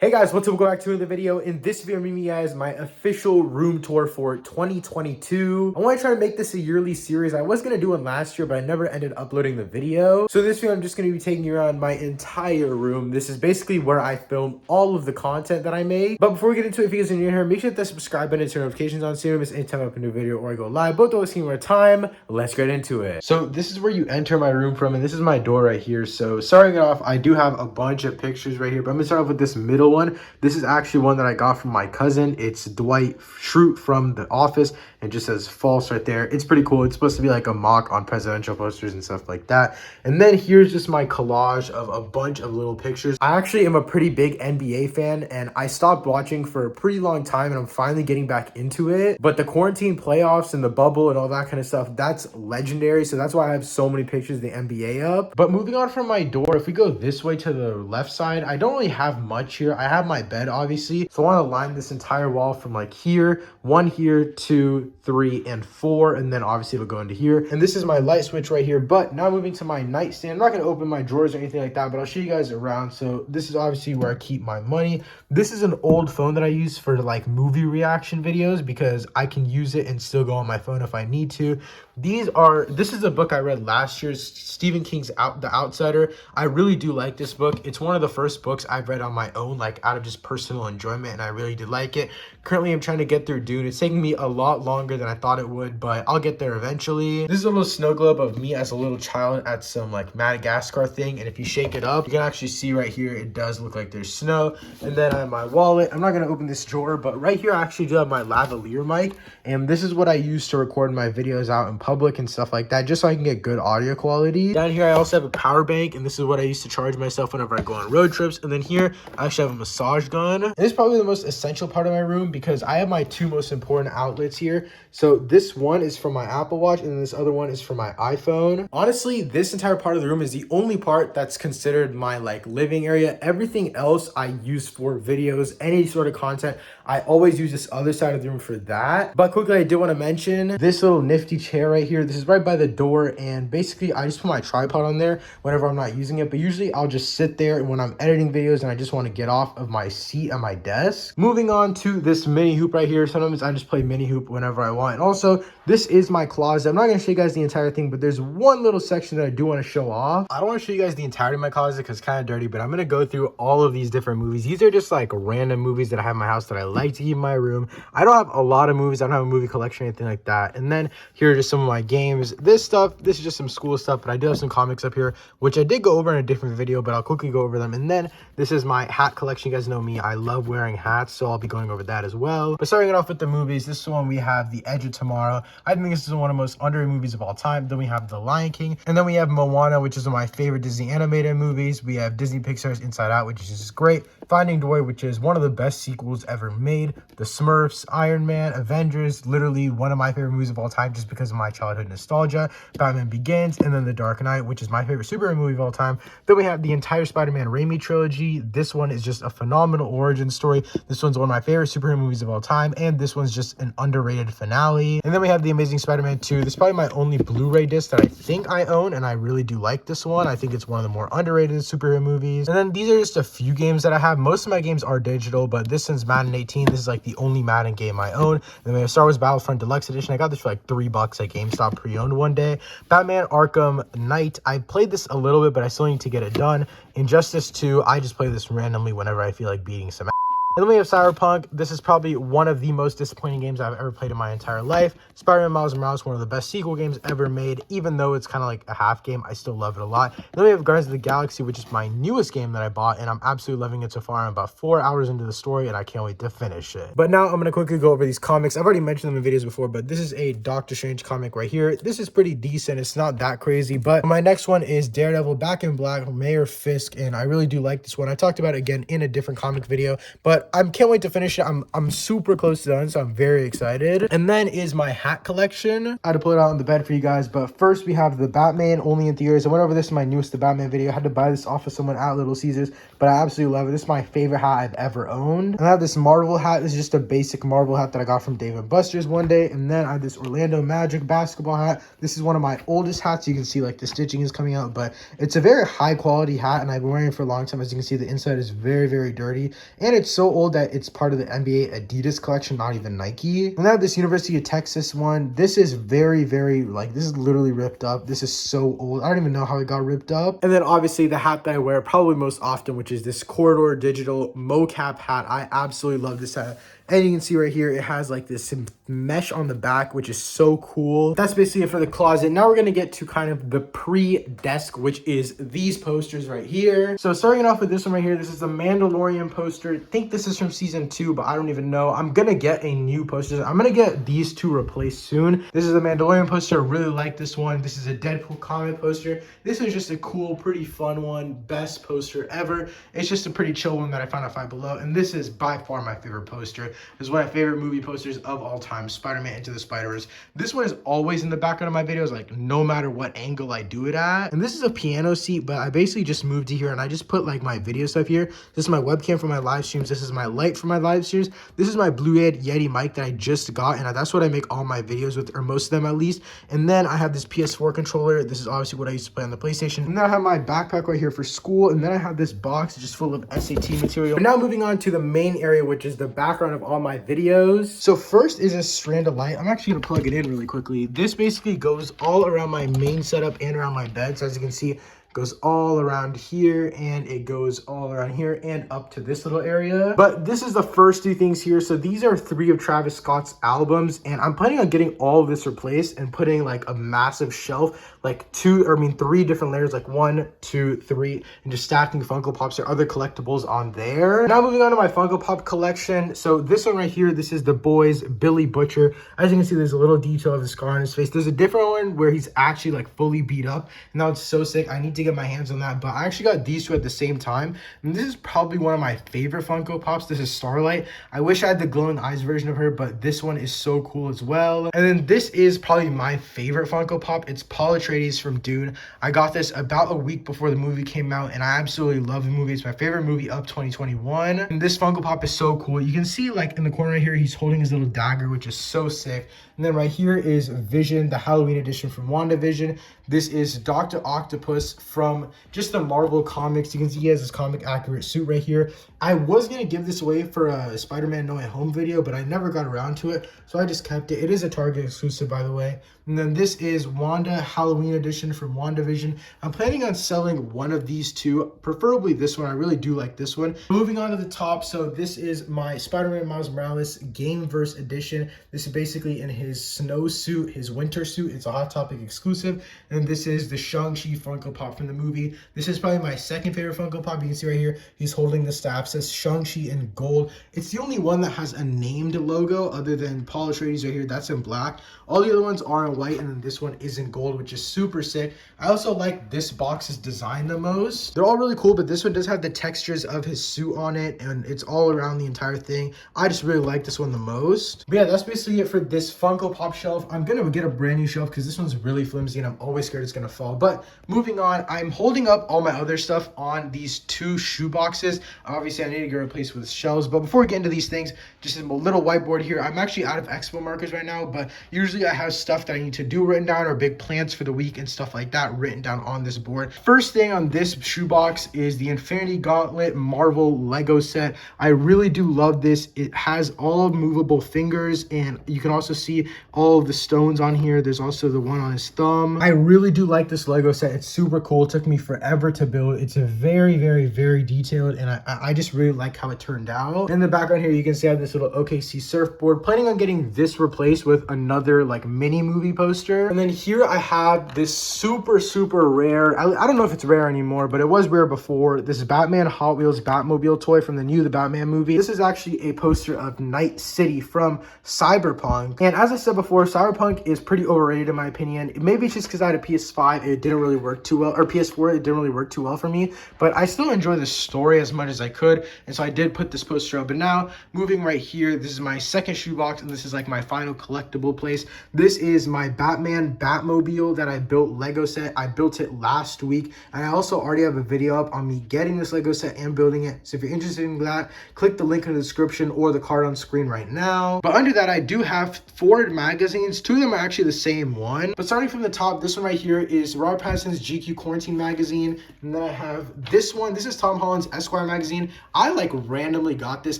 Hey guys, what's up? Welcome back to another video. In this video, I'm bringing you guys my official room tour for 2022. I want to try to make this a yearly series. I was going to do one last year, but I never ended uploading the video. So this video, I'm just going to be taking you around my entire room. This is basically where I film all of the content that I make. But before we get into it, if you guys are new here, make sure to hit the subscribe button and turn notifications on so you don't miss any time I upload a new video or I go live. Both those more time. Let's get into it. So this is where you enter my room from, and this is my door right here. So starting it off, I do have a bunch of pictures right here, but I'm going to start off with this middle one. This is actually one that I got from my cousin. It's Dwight Schrute from The Office, and just says false right there. It's pretty cool. It's supposed to be like a mock on presidential posters and stuff like that. And then here's just my collage of a bunch of little pictures. I actually am a pretty big NBA fan, and I stopped watching for a pretty long time, and I'm finally getting back into it. But the quarantine playoffs and the bubble and all that kind of stuff, that's legendary. So that's why I have so many pictures of the NBA up. But moving on from my door, if we go this way to the left side, I don't really have much here. I have my bed, obviously. So I want to line this entire wall from like here, 1 here, 2, 3, and 4. And then obviously it'll go into here. And this is my light switch right here. But now moving to my nightstand, I'm not going to open my drawers or anything like that, but I'll show you guys around. So this is obviously where I keep my money. This is an old phone that I use for like movie reaction videos because I can use it and still go on my phone if I need to. This is a book I read last year, Stephen King's The Outsider. I really do like this book. It's one of the first books I've read on my own, like out of just personal enjoyment, and I really did like it. Currently, I'm trying to get through Dune. It's taking me a lot longer than I thought it would, but I'll get there eventually. This is a little snow globe of me as a little child at some like Madagascar thing, and if you shake it up, you can actually see right here, it does look like there's snow. And then I have my wallet. I'm not going to open this drawer, but right here I actually do have my lavalier mic, and this is what I use to record my videos out in public and stuff like that, just so I can get good audio quality. Down here I also have a power bank, and this is what I use to charge myself whenever I go on road trips. And then here I actually have a massage gun. And this is probably the most essential part of my room because I have my two most important outlets here. So this one is for my Apple Watch, and then this other one is for my iPhone. Honestly, this entire part of the room is the only part that's considered my like living area. Everything else I use for videos, any sort of content. I always use this other side of the room for that. But quickly, I did want to mention this little nifty chair right here. This is right by the door, and basically I just put my tripod on there whenever I'm not using it, but usually I'll just sit there when I'm editing videos and I just want to get off of my seat at my desk. Moving on to this mini hoop right here. Sometimes I just play mini hoop whenever I want. And also, this is my closet. I'm not going to show you guys the entire thing, but there's one little section that I do want to show off. I don't want to show you guys the entirety of my closet because it's kind of dirty, but I'm going to go through all of these different movies. These are just like random movies that I have in my house that I like to keep in my room. I don't have a lot of movies. I don't have a movie collection or anything like that. And then here are just some of my games. This is just some school stuff, but I do have some comics up here, which I did go over in a different video, but I'll quickly go over them. And then this is my hat collection. You guys know me. I love wearing hats, so I'll be going over that as well. But starting it off with the movies, this one we have The Edge of Tomorrow. I think this is one of the most underrated movies of all time. Then we have The Lion King. And then we have Moana, which is one of my favorite Disney animated movies. We have Disney Pixar's Inside Out, which is just great. Finding Dory, which is one of the best sequels ever made. The Smurfs, Iron Man, Avengers, literally one of my favorite movies of all time just because of my childhood nostalgia. Batman Begins, and then The Dark Knight, which is my favorite superhero movie of all time. Then we have the entire Spider-Man Raimi trilogy. This one is just a phenomenal origin story. This one's one of my favorite superhero movies of all time, and this one's just an underrated finale. And then we have The Amazing Spider-Man 2. This is probably my only Blu-ray disc that I think I own, and I really do like this one. I think it's one of the more underrated superhero movies. And then these are just a few games that I have. Most of my games are digital, but this one's Madden 18. This is like the only Madden game I own. And then we have Star Wars Battlefront Deluxe Edition. I got this for like $3 at GameStop pre-owned one day. Batman Arkham Knight. I played this a little bit, but I still need to get it done. Injustice 2. I just play this randomly whenever I feel like beating some. And then we have Cyberpunk. This is probably one of the most disappointing games I've ever played in my entire life. Spider-Man Miles Morales, one of the best sequel games ever made. Even though it's kind of like a half game, I still love it a lot. And then we have Guardians of the Galaxy, which is my newest game that I bought, and I'm absolutely loving it so far. I'm about 4 hours into the story, and I can't wait to finish it. But now I'm going to quickly go over these comics. I've already mentioned them in videos before, but this is a Doctor Strange comic right here. This is pretty decent. It's not that crazy, but my next one is Daredevil Back in Black, Mayor Fisk, and I really do like this one. I talked about it again in a different comic video, but I can't wait to finish it. I'm super close to done, so I'm very excited. And then is my hat collection. I had to put it out on the bed for you guys, but first we have the Batman only in theaters. I went over this in my newest The Batman video. I had to buy this off of someone at Little Caesars but I absolutely love it. This is my favorite hat I've ever owned. And I have this Marvel hat. This is just a basic Marvel hat that I got from Dave & Buster's one day. And then I have this Orlando Magic basketball hat. This is one of my oldest hats. You can see like the stitching is coming out, but it's a very high quality hat and I've been wearing it for a long time. As you can see, the inside is very, very dirty. And it's so old that it's part of the NBA Adidas collection, not even Nike. And I have this University of Texas one. This is very, very, like, this is literally ripped up. This is so old. I don't even know how it got ripped up. And then obviously the hat that I wear probably most often, which is this Corridor Digital mocap hat. I absolutely love this hat. And you can see right here, it has like this mesh on the back, which is so cool. That's basically it for the closet. Now we're going to get to kind of the pre-desk, which is these posters right here. So starting off with this one right here, this is the Mandalorian poster. I think this is from season 2, but I don't even know. I'm going to get a new poster. I'm going to get these two replaced soon. This is a Mandalorian poster. I really like this one. This is a Deadpool comic poster. This is just a cool, pretty fun one. Best poster ever. It's just a pretty chill one that I found at Five Below. And this is by far my favorite poster. This is one of my favorite movie posters of all time, Spider-Man Into the Spider-Verse. This one is always in the background of my videos, like no matter what angle I do it at. And this is a piano seat, but I basically just moved to here and I just put like my video stuff here. This is my webcam for my live streams. This is my light for my live streams. This is my Blue Yeti mic that I just got, and that's what I make all my videos with, or most of them at least. And then I have this PS4 controller. This is obviously what I used to play on the PlayStation. And then I have my backpack right here for school. And then I have this box just full of SAT material. But now moving on to the main area, which is the background of all my videos. So first is a strand of light. I'm actually gonna plug it in really quickly. This basically goes all around my main setup and around my bed. So as you can see, goes all around here and it goes all around here and up to this little area. But this is the first two things here. So these are 3 of Travis Scott's albums, and I'm planning on getting all of this replaced and putting like a massive shelf, like 3 different layers, like 1, 2, 3, and just stacking Funko Pops or other collectibles on there. Now moving on to my Funko Pop collection. So this one right here, this is the boys Billy Butcher. As you can see, there's a little detail of the scar on his face. There's a different one where he's actually like fully beat up, and now it's so sick. I need to get my hands on that, but I actually got these two at the same time, and this is probably one of my favorite Funko Pops. This is Starlight. I wish I had the glowing eyes version of her, but this one is so cool as well. And then this is probably my favorite Funko Pop. It's Paul Atreides from Dune. I got this about a week before the movie came out, and I absolutely love the movie. It's my favorite movie of 2021, and this Funko Pop is so cool. You can see like in the corner right here, he's holding his little dagger, which is so sick. And then right here is Vision, the Halloween edition from WandaVision. This is Dr. Octopus from just the Marvel comics. You can see he has this comic accurate suit right here. I was going to give this away for a Spider-Man No Way Home video, but I never got around to it, so I just kept it. It is a Target exclusive, by the way. And then this is Wanda Halloween edition from WandaVision. I'm planning on selling one of these two, preferably this one. I really do like this one. Moving on to the top, so this is my Spider-Man Miles Morales Gameverse edition. This is basically in his snow suit, his winter suit. It's a Hot Topic exclusive. And this is the Shang-Chi Funko Pop from the movie. This is probably my second favorite Funko Pop. You can see right here, he's holding the staff. It says Shang-Chi in gold. It's the only one that has a named logo other than Paul Atreides right here. That's in black. All the other ones are in white, and then this one is in gold, which is super sick. I also like this box's design the most. They're all really cool, but this one does have the textures of his suit on it, and it's all around the entire thing. I just really like this one the most. But yeah, that's basically it for this Funko Pop shelf. I'm gonna get a brand new shelf because this one's really flimsy and I'm always scared it's gonna fall. But moving on, I'm holding up all my other stuff on these 2 shoe boxes. Obviously, I need to get replaced with shelves. But before we get into these things, just a little whiteboard here. I'm actually out of expo markers right now, but usually I have stuff that I need to do written down or big plans for the week and stuff like that written down on this board. First thing on this shoebox is the Infinity Gauntlet Marvel Lego set. I really do love this. It has all movable fingers, and you can also see all of the stones on here. There's also the one on his thumb. I really do like this Lego set. It's super cool. It took me forever to build. It's a very, very, very detailed, and I just really like how it turned out. In the background here, you can see I have this little OKC surfboard. Planning on getting this replaced with another like mini movie poster. And then here I have this super, super rare, I don't know if it's rare anymore, but it was rare before. This is Batman Hot Wheels Batmobile toy from the Batman movie. This is actually a poster of Night City from Cyberpunk. And as I said before, Cyberpunk is pretty overrated in my opinion. Maybe it's just because I had a PS5, it didn't really work too well. Or PS4, it didn't really work too well for me, but I still enjoy the story as much as I could, and so I did put this poster up. But now, moving right here, this is my second shoebox, and this is like my final collectible place. This is my Batman Batmobile that I built Lego set. I built it last week, and I also already have a video up on me getting this Lego set and building it. So if you're interested in that, click the link in the description or the card on screen right now. But under that, I do have 4 magazines. 2 of them are actually the same one. But starting from the top, this one right here is Robert Pattinson's GQ Quarantine magazine. And then I have this one. This is Tom Holland's Esquire magazine. I like randomly got this.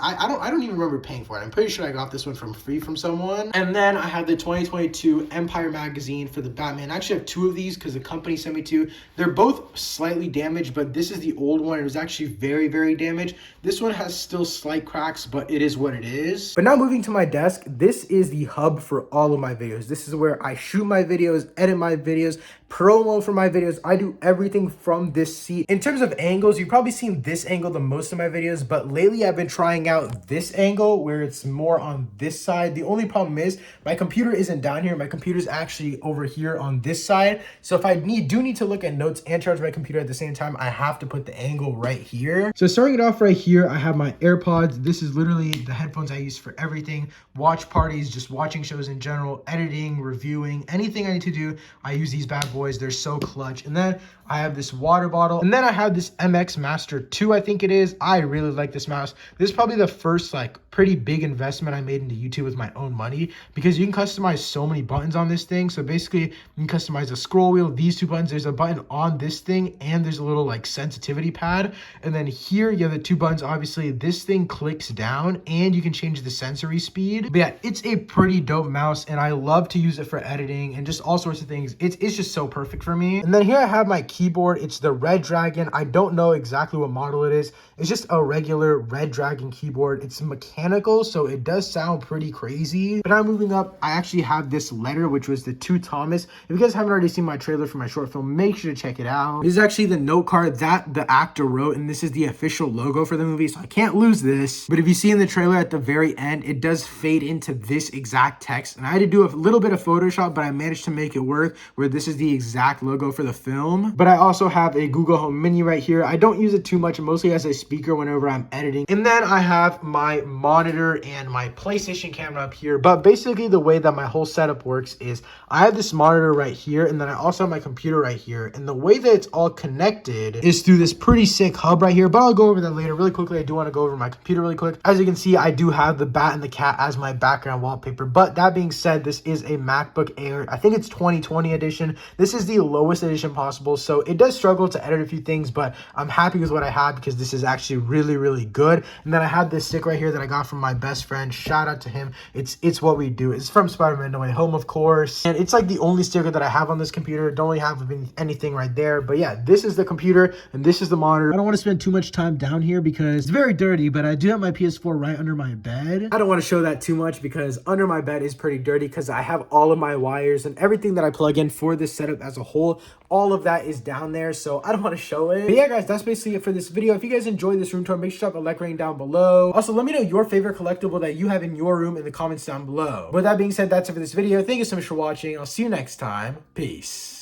I don't even remember paying for it. I'm pretty sure I got this one from free from someone. And then I have the 2022 Empire magazine for the Batman. I actually have 2 of these because the company sent me 2. They're both slightly damaged, but this is the old one. It was actually very, very damaged. This one has still slight cracks, but it is what it is. But now moving to my desk, this is the hub for all of my videos. This is where I shoot my videos, edit my videos, promo for my videos. I do everything from this seat. In terms of angles, you've probably seen this angle the most of my videos, but lately I've been trying out this angle where it's more on this side. The only problem is my computer isn't down here. My computer's actually over here on this side. So if I do need to look at notes and charge my computer at the same time, I have to put the angle right here. So starting it off right here, I have my AirPods. This is literally the headphones I use for everything. Watch parties, just watching shows in general, editing, reviewing, anything I need to do, I use these bad boys. They're so clutch. And then I have this water bottle. And then I have this MX Master 2, I think it is. I really like this mouse. This is probably the first like pretty big investment I made into YouTube with my own money, because you can customize so many buttons on this thing. So basically you can customize the scroll wheel, these 2 buttons. There's a button on this thing, and there's a little like sensitivity pad. And then here you have the 2 buttons. Obviously this thing clicks down and you can change the sensory speed. But yeah, it's a pretty dope mouse, and I love to use it for editing and just all sorts of things. It's just so perfect for me. And then here I have my keyboard. It's the Red Dragon. I don't know exactly what model it is. It's just a regular Red Dragon keyboard. It's mechanical, so it does sound pretty crazy. But now moving up, I actually have this letter, which was the To Thomas. If you guys haven't already seen my trailer for my short film, make sure to check it out. This is actually the note card that the actor wrote, and this is the official logo for the movie, so I can't lose this. But if you see in the trailer at the very end, it does fade into this exact text, and I had to do a little bit of Photoshop, but I managed to make it work where this is the exact logo for the film. But I also have a Google Home Mini right here. I don't use it too much, mostly as a speaker whenever I'm editing. And then I have my monitor and my PlayStation camera up here. But basically the way that my whole setup works is I have this monitor right here, and then I also have my computer right here. And the way that it's all connected is through this pretty sick hub right here, but I'll go over that later. Really quickly, I do want to go over my computer really quick. As you can see, I do have the bat and the cat as my background wallpaper. But that being said, this is a MacBook Air. I think it's 2020 edition. This is the lowest edition possible, so it does struggle to edit a few things, but I'm happy with what I have because this is actually really, really good. And then I have this stick right here that I got from my best friend. Shout out to him. It's what we do. It's from Spider-Man No Way Home, of course. And it's like the only sticker that I have on this computer. Don't really have anything right there. But yeah, this is the computer and this is the monitor. I don't want to spend too much time down here because it's very dirty, but I do have my PS4 right under my bed. I don't want to show that too much because under my bed is pretty dirty because I have all of my wires and everything that I plug in for this setup as a whole. All of that is down there, so I don't want to show it. But yeah, guys, that's basically it for this video. If you guys enjoyed this room tour, make sure to drop a like rating down below. Also, let me know your favorite collectible that you have in your room in the comments down below. With that being said, that's it for this video. Thank you so much for watching. I'll see you next time. Peace.